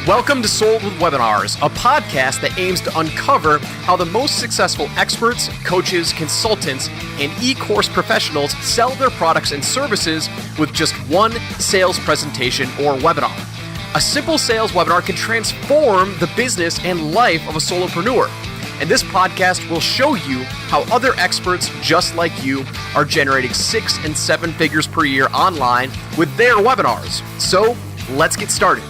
Welcome to Sold with Webinars, a podcast that aims to uncover how the most successful experts, coaches, consultants, and e-course professionals sell their products and services with just one sales presentation or webinar. A simple sales webinar can transform the business and life of a solopreneur. And this podcast will show you how other experts just like you are generating 6 and 7 figures per year online with their webinars. So let's get started.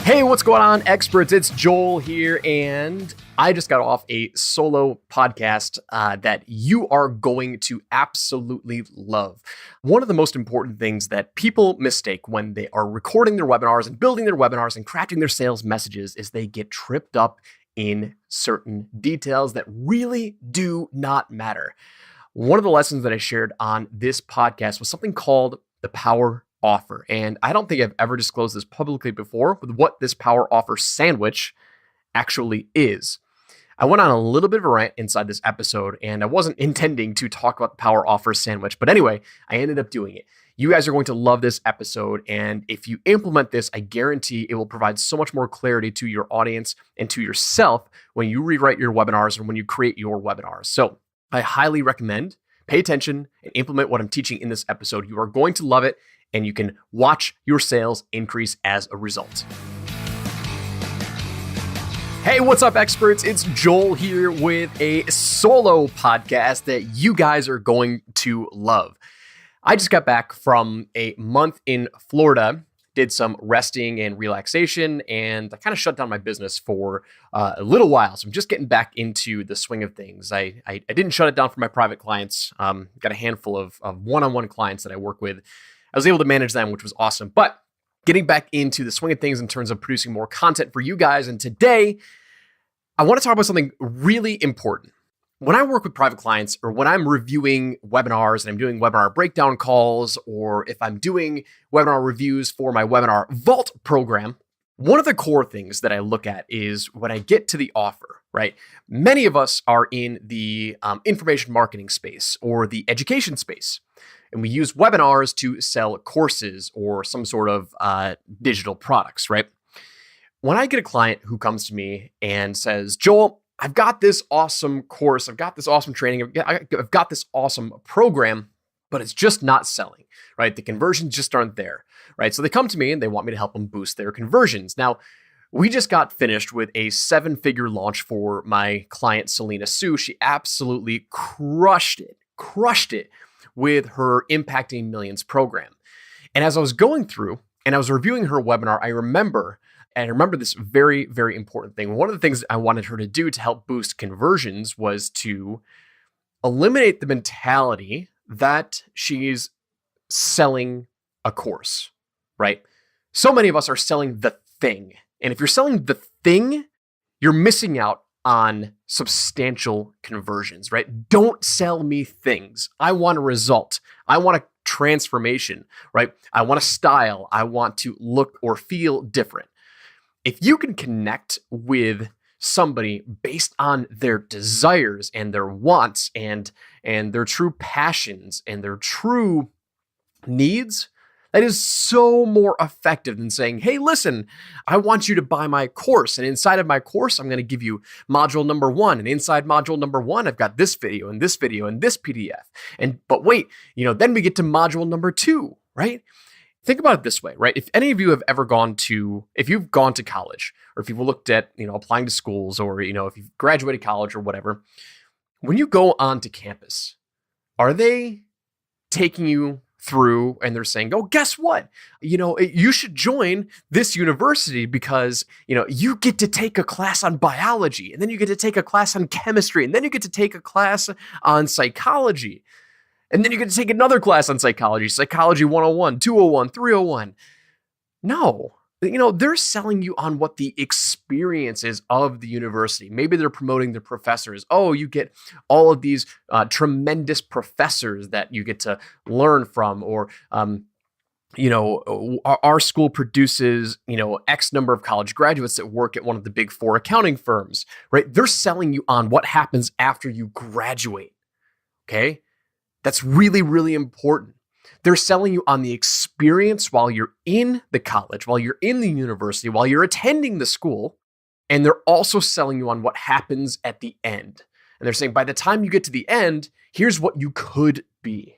Hey, what's going on, experts? It's Joel here, and I just got off a solo podcast that you are going to absolutely love. One of the most important things that people mistake when they are recording their webinars and building their webinars and crafting their sales messages is they get tripped up in certain details that really do not matter. One of the lessons that I shared on this podcast was something called the Power Offer. And I don't think I've ever disclosed this publicly before with what this Power Offer sandwich actually is. I went on a little bit of a rant inside this episode, and I wasn't intending to talk about the Power Offer sandwich, but anyway, I ended up doing it. You guys are going to love this episode, and if you implement this, I guarantee it will provide so much more clarity to your audience and to yourself when you rewrite your webinars and when you create your webinars. So I highly recommend pay attention and implement what I'm teaching in this episode. You are going to love it, and you can watch your sales increase as a result. Hey, what's up, experts? It's Joel here with a solo podcast that you guys are going to love. I just got back from a month in Florida, did some resting and relaxation, and I kind of shut down my business for a little while. So I'm just getting back into the swing of things. I didn't shut it down for my private clients. Got a handful of one-on-one clients that I work with. I was able to manage them, which was awesome. But getting back into the swing of things in terms of producing more content for you guys. And today, I want to talk about something really important. When I work with private clients, or when I'm reviewing webinars and I'm doing webinar breakdown calls, or if I'm doing webinar reviews for my Webinar Vault program, one of the core things that I look at is when I get to the offer, right? Many of us are in the information marketing space or the education space. And we use webinars to sell courses or some sort of digital products, right? When I get a client who comes to me and says, Joel, I've got this awesome course, I've got this awesome training, I've got this awesome program, but it's just not selling, right? The conversions just aren't there, right? So they come to me and they want me to help them boost their conversions. Now, we just got finished with a 7-figure launch for my client, Selena Soo. She absolutely crushed it with her Impacting Millions program. And as I was going through and I was reviewing her webinar, I remember this very, very important thing. One of the things I wanted her to do to help boost conversions was to eliminate the mentality that she's selling a course, right? So many of us are selling the thing. And if you're selling the thing, you're missing out on substantial conversions, right? Don't sell me things. I want a result. I want a transformation, right? I want a style. I want to look or feel different. If you can connect with somebody based on their desires and their wants and their true passions and their true needs, that is so more effective than saying, hey, listen, I want you to buy my course. And inside of my course, I'm going to give you module number 1. And inside module number 1, I've got this video and this video and this PDF. But wait, then we get to module number 2, right? Think about it this way, right? If any of you have ever if you've gone to college, or if you've looked at, applying to schools, or, if you've graduated college or whatever, when you go onto campus, are they taking you through and they're saying, oh, guess what? You should join this university because, you get to take a class on biology, and then you get to take a class on chemistry, and then you get to take a class on psychology. And then you get to take another class on psychology 101, 201, 301. No, they're selling you on what the experience is of the university. Maybe they're promoting the professors. Oh, you get all of these tremendous professors that you get to learn from, or, our school produces, X number of college graduates that work at one of the big 4 accounting firms, right? They're selling you on what happens after you graduate, okay? That's really, really important. They're selling you on the experience while you're in the college, while you're in the university, while you're attending the school. And they're also selling you on what happens at the end. And they're saying, by the time you get to the end, here's what you could be.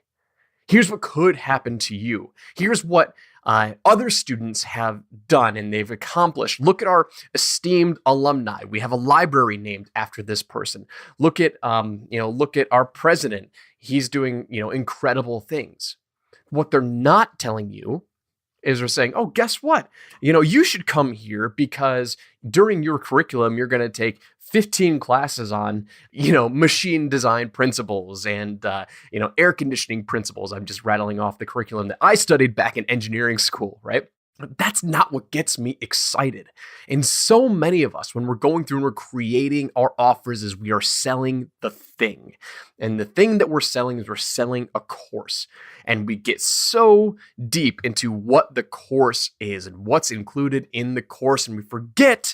Here's what could happen to you. Here's what other students have done and they've accomplished. Look at our esteemed alumni. We have a library named after this person. Look at our president. He's doing, incredible things. What they're not telling you is they're saying, oh, guess what? You should come here because during your curriculum, you're going to take 15 classes on, machine design principles and, air conditioning principles. I'm just rattling off the curriculum that I studied back in engineering school, right? But that's not what gets me excited. And so many of us, when we're going through and we're creating our offers, is we are selling the thing. And the thing that we're selling is we're selling a course. And we get so deep into what the course is and what's included in the course. And we forget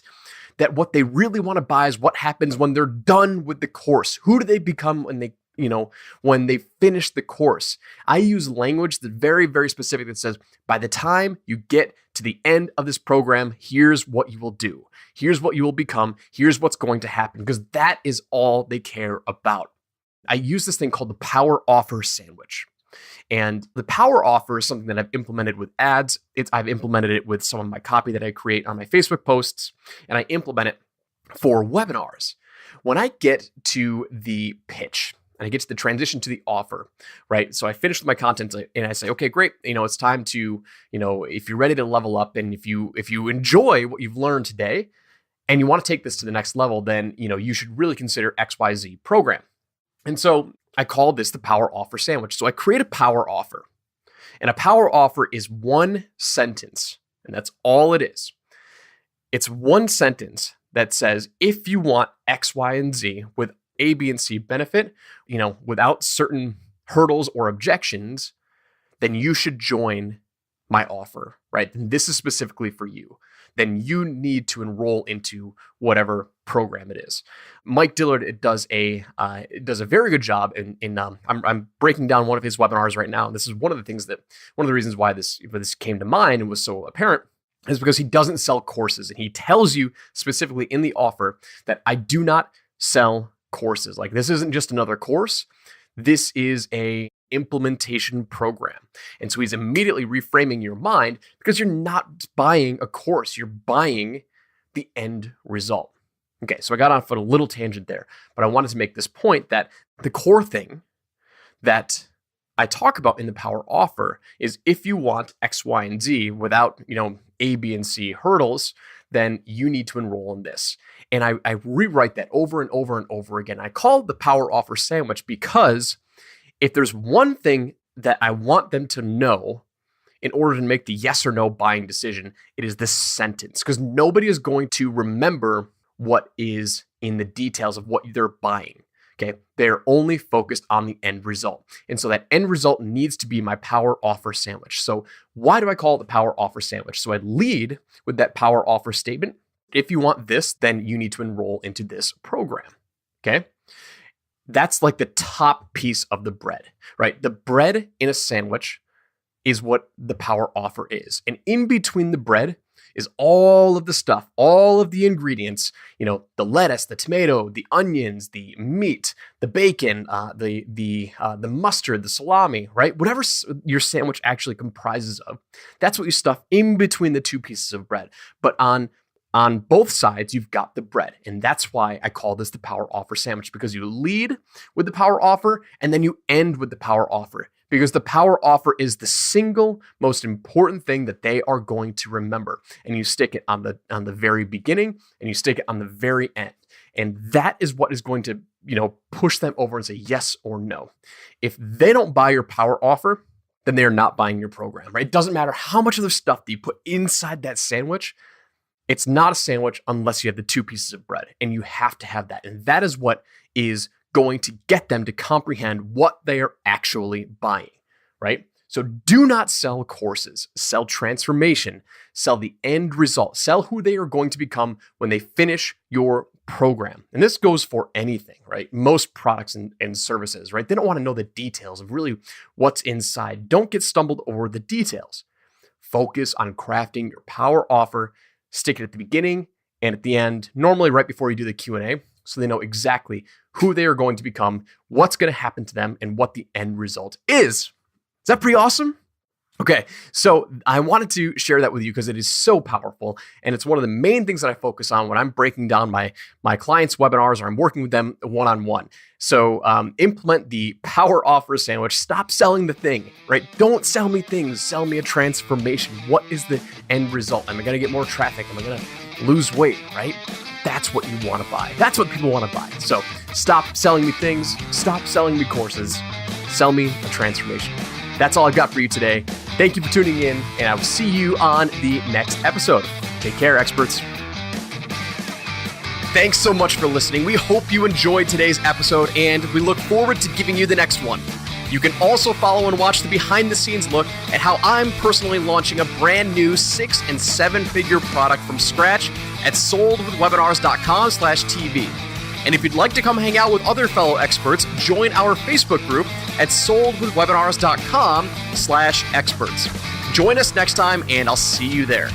that what they really want to buy is what happens when they're done with the course. Who do they become when they finish the course? I use language that's very, very specific that says, by the time you get to the end of this program, here's what you will do. Here's what you will become. Here's what's going to happen, because that is all they care about. I use this thing called the Power Offer sandwich. And the Power Offer is something that I've implemented with ads. I've implemented it with some of my copy that I create on my Facebook posts, and I implement it for webinars. When I get to the pitch, and I get to the transition to the offer, right? So I finish with my content and I say, okay, great. It's time to, if you're ready to level up and if you enjoy what you've learned today and you want to take this to the next level, then, you should really consider XYZ program. And so I call this the Power Offer sandwich. So I create a power offer, and a power offer is one sentence, and that's all it is. It's one sentence that says, if you want X, Y, and Z with A, B, and C benefit, without certain hurdles or objections, then you should join my offer, right? And this is specifically for you. Then you need to enroll into whatever program it is. Mike Dillard does a very good job I'm breaking down one of his webinars right now. And this is one of the reasons why this came to mind and was so apparent, is because he doesn't sell courses. And he tells you specifically in the offer that I do not sell courses. Like, this isn't just another course. This is a implementation program. And so he's immediately reframing your mind, because you're not buying a course, you're buying the end result. Okay, so I got off on a little tangent there, but I wanted to make this point that the core thing that I talk about in the Power Offer is, if you want X, Y, and Z without, A, B, and C hurdles, then you need to enroll in this. And I rewrite that over and over and over again. I call it the Power Offer sandwich because if there's one thing that I want them to know in order to make the yes or no buying decision, it is this sentence, because nobody is going to remember what is in the details of what they're buying. Okay, they're only focused on the end result. And so that end result needs to be my Power Offer sandwich. So why do I call it the Power Offer sandwich? So I lead with that Power Offer statement. If you want this, then you need to enroll into this program. Okay, that's like the top piece of the bread, right? The bread in a sandwich is what the Power Offer is. And in between the bread is all of the stuff, all of the ingredients, the lettuce, the tomato, the onions, the meat, the bacon, the mustard, the salami, right? Whatever your sandwich actually comprises of, that's what you stuff in between the two pieces of bread. But on both sides, you've got the bread. And that's why I call this the Power Offer sandwich, because you lead with the Power Offer and then you end with the Power Offer, because the Power Offer is the single most important thing that they are going to remember. And you stick it on the very beginning and you stick it on the very end. And that is what is going to, push them over and say yes or no. If they don't buy your Power Offer, then they are not buying your program, right? It doesn't matter how much of the stuff that you put inside that sandwich. It's not a sandwich unless you have the two pieces of bread, and you have to have that. And that is what is going to get them to comprehend what they are actually buying, right? So do not sell courses, sell transformation, sell the end result, sell who they are going to become when they finish your program. And this goes for anything, right? Most products and services, right? They don't want to know the details of really what's inside. Don't get stumbled over the details. Focus on crafting your power offer, stick it at the beginning and at the end, normally right before you do the Q&A, so they know exactly who they are going to become, what's going to happen to them, and what the end result is. Is that pretty awesome? Okay, so I wanted to share that with you because it is so powerful, and it's one of the main things that I focus on when I'm breaking down my clients' webinars or I'm working with them one-on-one. So implement the Power Offer Sandwich. Stop selling the thing, right? Don't sell me things. Sell me a transformation. What is the end result? Am I going to get more traffic? Am I going to lose weight, right? That's what you want to buy. That's what people want to buy. So stop selling me things. Stop selling me courses. Sell me a transformation. That's all I've got for you today. Thank you for tuning in, and I will see you on the next episode. Take care, experts. Thanks so much for listening. We hope you enjoyed today's episode, and we look forward to giving you the next one. You can also follow and watch the behind-the-scenes look at how I'm personally launching a brand new 6- and 7-figure product from scratch at soldwithwebinars.com/TV. And if you'd like to come hang out with other fellow experts, join our Facebook group at soldwithwebinars.com/experts. Join us next time, and I'll see you there.